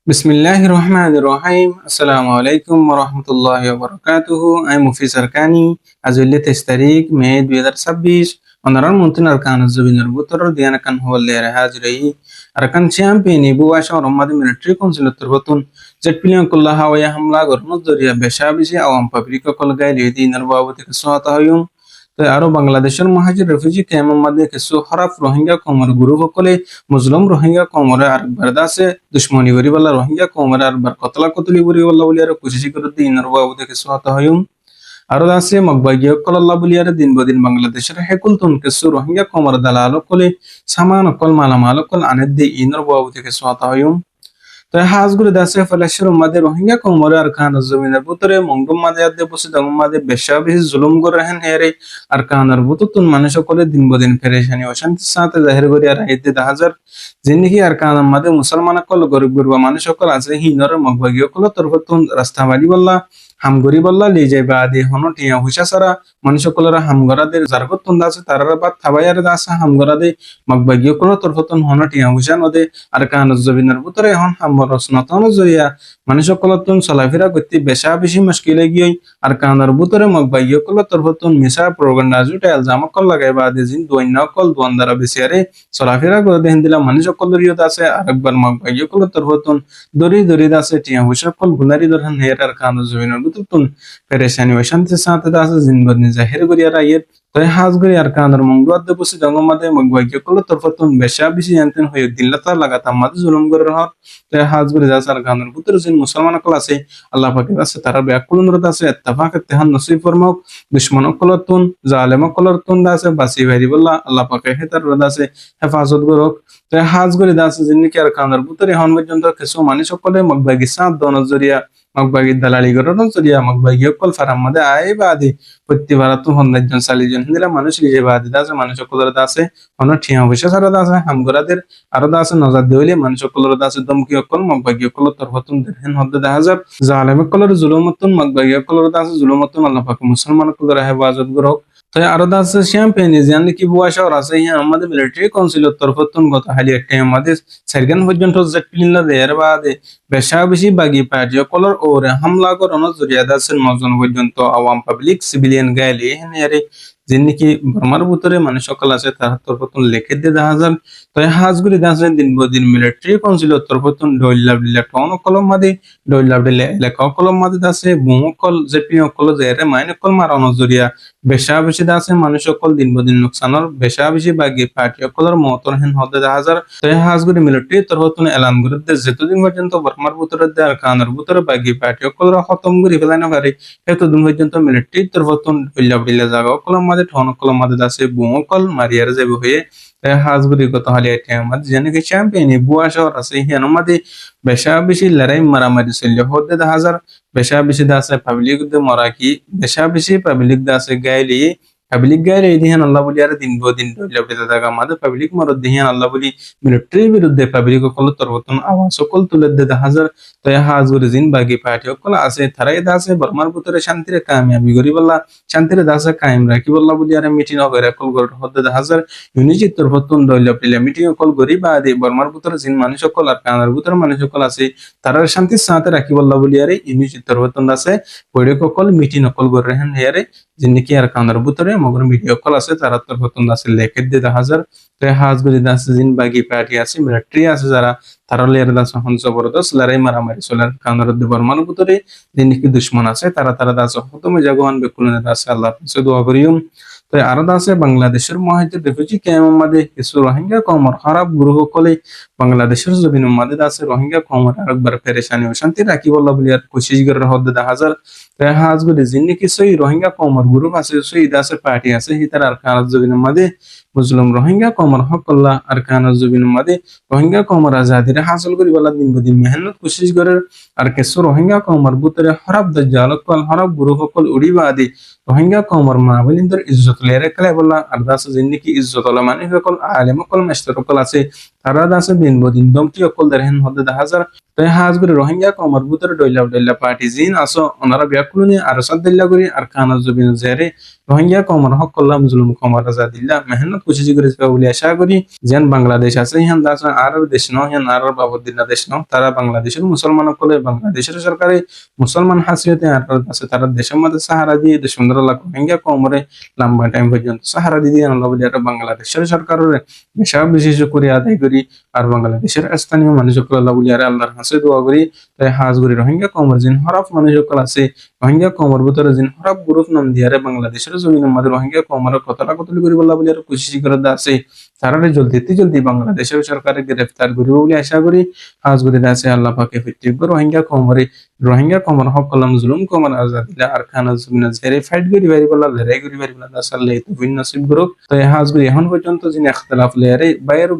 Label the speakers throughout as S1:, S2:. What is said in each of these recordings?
S1: বিসমিল্লাহির রহমানির রহিম। আসসালামু আলাইকুম ওয়া রাহমাতুল্লাহি ওয়া বারাকাতুহু। আমি মুফিজ আরকানি। আজ হইলে 23 তারিখ মে 2026 onaran muntin arkan zubinur butor diana kan holle hajri arkan champion ibu asha romadi military council turbutun jet pillion kullaha wa hamla gorno doriya beshabisi awam public kol gaili dinar babati sawata hoyum তো আরো বাংলাদেশের মহাজির refugee ক্যাম্পের মধ্যে কিছু খারাপ রোহিঙ্গা কমর group সকলে মুসলিম রোহিঙ্গা কমরে আর বারদাসে দুশ্মনী গরিবাল্লা রোহিঙ্গা কমরে আর বার কতলা কতলি গরিবাল্লা বলি আর কোশিশ করে দিনের বাবুতে কিছু হতা হয়ুম আরো আছে মগবাগিয় কল্লাহ বলি আর দিন বদিন বাংলাদেশের হেকুল তুন কিছু রোহিঙ্গা কমর দালাল কলে সামান কল মালামাল কল আনে দি ইনর বাবুতে কিছু হতা হয়ুম তো হাজগুলি দাসে ফলেশ্বর মাদে রোহিঙ্গা কমরে আর খান জমিনের ভিতরে মঙ্গম মাদে আদে বসে দঙ্গম মাদে বেশা বেশি জুলুম করে হেন হেরে আর কানার বুতুতুন মানুষ সকলে দিন বদিন পেরেশানি অশান্তির সাথে জাহির করি আর আইতে হাজার জিন্দিগি আর কানার মাদে মুসলমান কল গরিব গরিবা মানুষ সকল আছে হিনর মগবাগি কল তরফতুন রাস্তা বাড়ি বললা হামগরি বললা লি যাইবা আদি হন টিয়া হুসা সারা মানুষ সকলের হামগরাদের জারগতুন দাসে তারার বাদ থাবাইয়ার দাসে হামগরাদে মগবাগি কল তরফতুন হন টিয়া হুসা নদে আর কানার জমিনের ভিতরে হন হাম রসনতন জরিয়া মানুষ সকলতন চলাফেরা করতে বেশা বেশি মুশকিলে গিয়ে আর কানার বুতরে মগ বাইয় কল তরফতন মিশা প্রোগ্রান্ডা জুটে আলজাম কল লাগাইবা দিন দৈন্য কল দোয়ান্দারা বেশিয়ারে চলাফেরা করে দেন দিলা মানুষ সকল রিয়ত আছে আরেকবার মগ বাইয় কল তরফতন দরি দরি দাসে টিয়া হুসা কল গুনারি দরহান হের আর কানার জমিনের বুততন পেরেশানি শান্তি সাথে দাসে জিনবদনি জাহির করিয়া রাইয়ের তই হাজগরি আর কানার মংদুয়াদ বসে জঙ্গমাদে মগ বাইয় কল তরফতন বেশা বেশি জানতেন হয়ে দিল্লাতা লাগাতা মাদে জুলুম করে রহ হাজগুরি যাসার গানের ভিতরে যে মুসলমান কল আছে আল্লাহ পাকের আছে তারা ব্যাকুলন রত আছে ইত্তেফাক ইত্তেহাদ নসিব ফরমাওক দুশমন কলতুন জালেম কলতুন দাসে বাসি ভারি বল্লা আল্লাহ পাকে হেতার রত আছে হেফাজত করক তো হাজগুরি দাসে জিন্নিকি আর কানের ভিতরে হন পর্যন্ত কিছু মানুষ সকলে মগবাগি সাত দন জরিয়া মগবাগি দালালি গরন জরিয়া মগবাগি কল ফারাম মধ্যে আই বাদি প্রতি ভারত হন্দাজন চালিজন হিন্দিলা মানুষ লিজে বাদি দাসে মানুষ সকলের দাসে হন ঠিয়া বসে সারা দাসে হামগরাদের আরো দাসে নজর দেওয়ালে মানুষ সকলের দাসে দমকি অকল মগবাগি অকল তরফতুন দেখেন হদ্দে দেখা যাব জালেম কলর জুলুমতুন মগবাগি অকলের দাসে জুলুমতুন আল্লাহ পাক মুসলমান কলর হেফাজত করক তো আরো দাসে শ্যাম্পেনি জানি কি বুয়াশা আর আছে ইয়া আমাদের মিলিটারি কাউন্সিলের তরফতুন গত হালি একটা আমাদের সারগান পর্যন্ত জেট প্লেনলা দেয়ার বাদে বেশা বেশি বাগি পার্টি কলর ওরে হামলা করানো জরিয়া দাসের নজন পর্যন্ত আওয়াম পাবলিক সিভিলিয়ান গাইলি হেনে যিনি বর্মার ভিতরে মানে সকল আছে তার তরফতুন লেখে দিয়ে দেখা যান তো হাজগুলি দাসে দিন বদিন মিলিটারি কাউন্সিলের তরফতুন ডইলাবডিলা টাউন কলম মাদি ডইলাবডিলা এলাকা কলম মাদি দাসে বুমো কল জেপি কল জেরে মাইনে কল মারানো জরিয়া বেশা বেশি দাসে মানুষ সকল দিন বদিন নুকসানর বেশা বেশি বাগি পার্টি কলর মতন হেন হদে দেখা যার তো হাজগুলি মিলিটারি তরফতুন এলান করে দে যেতদিন পর্যন্ত বর্মার ভিতরে দে আর কানের ভিতরে বাগি পার্টি কলর খতম করে ফেলানো পারে এতদিন পর্যন্ত মিলিটারি তরফতুন ডইলাবডিলা জায়গা কলম মাদে ঠন কলম মাদে দাসে বুমো কল মারিয়ার যাবে হয়ে হাজগুড়ি গত হালি আইটে আমাদের জানি কি চ্যাম্পিয়ন বুয়া শহর আছে হিয়ানো মাদে বেশা বেশি লড়াই মারামারি চললে হতে দেখা যার বেশা বেশি দাসে পাবলিক দে মরা কি বেশা বেশি পাবলিক দাসে গাইলি পাবলিক গাইলে দিহান আল্লাহ বলি আর দিন দিন ডইলাবডিলা জায়গা মাদে পাবলিক মরদ দিহান আল্লাহ বলি মিলিটারির বিরুদ্ধে পাবলিক কল তরবতন আওয়াজ সকল তুলে দে দেখা যার তো হাজগুড়ি জিন বাগি পার্টি সকল আছে তারাই দাসে বর্মার ভিতরে শান্তিরে কামিয়াবি করি বললা শান্তিরে দাসে কায়েম রাখি বললা বলি আর মিটিং হবে কল গর হতে দেখা যার ইউনিটি তরফতুন ডইলাবডিলা মিটিং কল করি বা আদি বর্মার ভিতরে জিন মানুষ সকল আর কানার ভিতরে মানুষ সকল আছে তারা শান্তির সাথে রাখি বললা বলি আর ইউনিটি তরফতুন আছে পড়ে কল মিটিং কল করে রেহেন হেয়ারে যিনি আর কানার ভিতরে মগর ভিডিও কল আছে তারা তরফতুন আছে লেখে দিয়ে দেখা যার তো হাজগুড়ি দাসে জিন বাগি পার্টি আছে মিলিটারি আছে যারা তারা লের দাস হন জবরদস্ত লড়াই মারামারি চলার কানার বর্মার ভিতরে যিনি দুশ্মন আছে তারা তারা দাস হতমে জাগওয়ান বেকুলনে দাসে আল্লাহ কাছে দোয়া করিম তো আরো দাসে বাংলাদেশের মহাজির রেফিউজি ক্যাম্পের মধ্যে কিছু রোহিঙ্গা কমর খারাপ গ্রুপ কলে বাংলাদেশের জমিন মধ্যে দাসে রোহিঙ্গা কমর আরেকবার পেরেশানি অশান্তি রাখি বললা বলি আর কোশিশ করে হদ্দে দেখা যার তো হাজগুলি যিনি কি সই রোহিঙ্গা কমর গ্রুপ আছে সই দাসে পার্টি আছে হিতার আর কানার জমিনের মধ্যে মুসলিম রোহিঙ্গা কমর হকল্লা আর কানার জমিনের মধ্যে রোহিঙ্গা কমর আজাদিরে হাসিল করি বলা দিন বদিন মেহনত কোশিশ করে আর কিছু রোহিঙ্গা কমর ভিতরে হরাব দজ্জাল কল হরাব গ্রুপ কল উড়িবা আদি রোহিঙ্গা কমর মাহবলিনদের ইজ্জত লেরে খেলে বললা আর দাসে যিনি কি ইজ্জত ওলা মানে সকল আলেম কল মাস্টার কল আছে তারা দাসে দিন বদিন দমকি কল দেরহেন হদে দেখা যার তো হাজ করে রোহিঙ্গা কমর ভিতরে ডইলা ডইলা পার্টি জিন আসো ওনারা ব্যাকুলনি আর সাদ্দিল্লা করি আর কানা জবিন জেরে রোহিঙ্গা কমর হক করলাম জুলুম কমর আজাদিল্লা মেহনত কুচিজি করে বলে আশা করি যেন বাংলাদেশ আছে ইহান দাস আর দেশ ন ইহান আর বাবুদ্দিনা দেশ ন তারা বাংলাদেশের মুসলমান কলে বাংলাদেশের সরকারে মুসলমান হাসিয়তে আর আছে তারা দেশের মধ্যে সাহারা দিয়ে দেশ সুন্দর লাগ রোহিঙ্গা কমরে লম্বা টাইম পর্যন্ত সাহারা দিয়ে আনলো বলে আর বাংলাদেশের সরকারের বেশা বিশেষ করে আদায় করি আর বাংলাদেশের স্থানীয় মানুষ আল্লাহ বলি আর আল্লাহর হাসে দোয়া করি তাই হাজ করি রোহিঙ্গা কমর জিন হরফ মানুষ আছে রোহিঙ্গা কমর ভিতরে জিন হরফ গ্রুপ নাম দিয়ে বাংলাদেশের জমিনের মধ্যে রোহিঙ্গা কমর কতটা কতলি করি বলা বলি আর কোশিশ করে আছে তারারে জলদি বাংলাদেশের সরকারে গ্রেফতার করিব বলে আশা করি হাজ করি আছে আল্লাহ পাকে প্রত্যেক রোহিঙ্গা কমর হক কলম জুলুম কমর আজাদিলা আর খানা জমিনা জেরে ফাইট করি বাড়ি বলা লড়াই করি বাড়ি বলা আল্লাহ তো ভিন্ন নসিব গ্রুপ তো হাজ করি এখন পর্যন্ত যিনি ইখতিলাফ লেয়ারে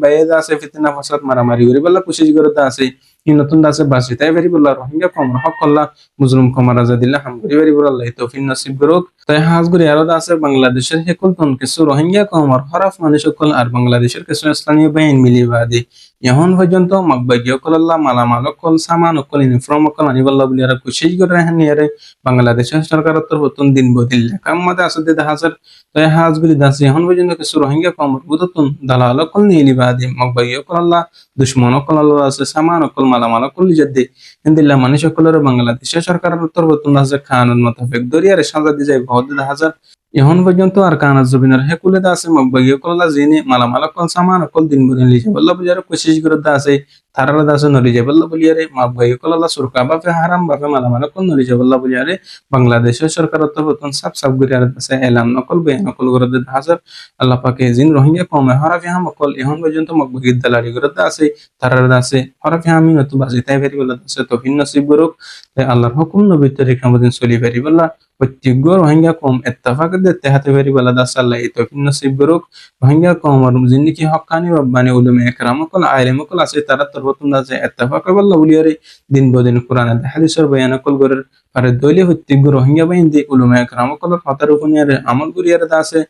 S1: বাইরে আছে ফিতনা ফাসাদ মারামারি করি বলা কোশিশ করে আছে ই নতুন দাসে বাসি তাই বাড়ি বলা রোহিঙ্গা কমর হক কল্লা মুসলিম কমর আজাদিল্লা হাম করি বাড়ি বলা আল্লাহ তৌফিক নসিব করুক তাই হাজ করি আরো আছে বাংলাদেশের হেকুল তন কিছু রোহিঙ্গা কমর হরাফ মানুষ সকল আর বাংলাদেশের কিছু স্থানীয় বাহিনী মিলিবাদী এখন পর্যন্ত মকবাগি অকল আল্লাহ মালামাল অকল সামান অকল ইউনিফর্ম অকল আনিবাল্লাহ বলি আর কোশিশ করে রাখেন নিয়ারে বাংলাদেশের সরকার তরফতন দিন বদিল কাম মাদে আসতে হাজার তাই হাজ করি দাসি এখন পর্যন্ত কিছু রোহিঙ্গা কমর বুদতুন দালাল অকল নিলিবাদী মকবাগি অকল আল্লাহ দুশ্মন অকল আল্লাহ আছে সামান অকল মালামাল অকল লিজাদ্দি ইন্দিল্লাহ মানুষ সকলের বাংলাদেশের সরকারের তরফতন আছে খানুন মোতাবেক দরিয়ারে সাজা দিয়ে যায় বহুত হাজার এখন পর্যন্ত আর কানা জবিনের হেকুলে দা আছে মকবাগি অকল জিনে মালামাল অকল সামান অকল দিন বদিন লিজে বল্লা বুঝারে কোশিশ করে দা আছে তারারা দা আছে নলি যাবল্লা বলিয়ারে মকবাগি অকল সুরকা বাপে হারাম বাপে মালামাল অকল নলি যাবল্লা বলিয়ারে বাংলাদেশের সরকারের তরফতন সাব করে আছে এলাম নকল বে নকল করে দে হাজার আল্লাহ পাকে জিন রোহিঙ্গা কমে হরাফি হাম অকল এখন পর্যন্ত মকবাগি দালালি করে দা আছে তারারা দা আছে হরাফি হামি নতু বাজি তাই ভেরি বলা আছে তো ভিন্ন নসিব করুক তাই আল্লাহর হুকুম নবী তরিকা মতন চলি ভেরি বলা প্রত্যেক রোহিঙ্গা কম এত্তেফাক দিতে হাতে ভেরি বলা দাস আল্লাহ তো ভিন্ন নসিব করুক রোহিঙ্গা কম আর জিন্দিকি হক্কানি রব্বানি উলুমে একরাম অকল আইলেম অকল আছে তারা তরফতন আছে এত্তেফাক বল্লা বলিয়ারে দিন বদিন কোরআন হাদিসের বয়ান অকল করে আর দৈলে প্রত্যেক রোহিঙ্গা বাহিনী দিয়ে উলুমে একরাম অকল ফাতার উপনিয়ারে আমল করিয়ারে আছে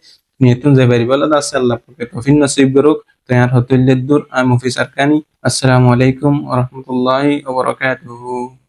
S1: নিয়তুন যে ভেরি বলা দাস আল্লাহ পাকে তো ভিন্ন নসিব করুক তৈয়ার হতুল্লেদুর আমি মুফিস আরকানি আসসালামু আলাইকুম ওয়া রাহমাতুল্লাহি ওয়া বারাকাতুহু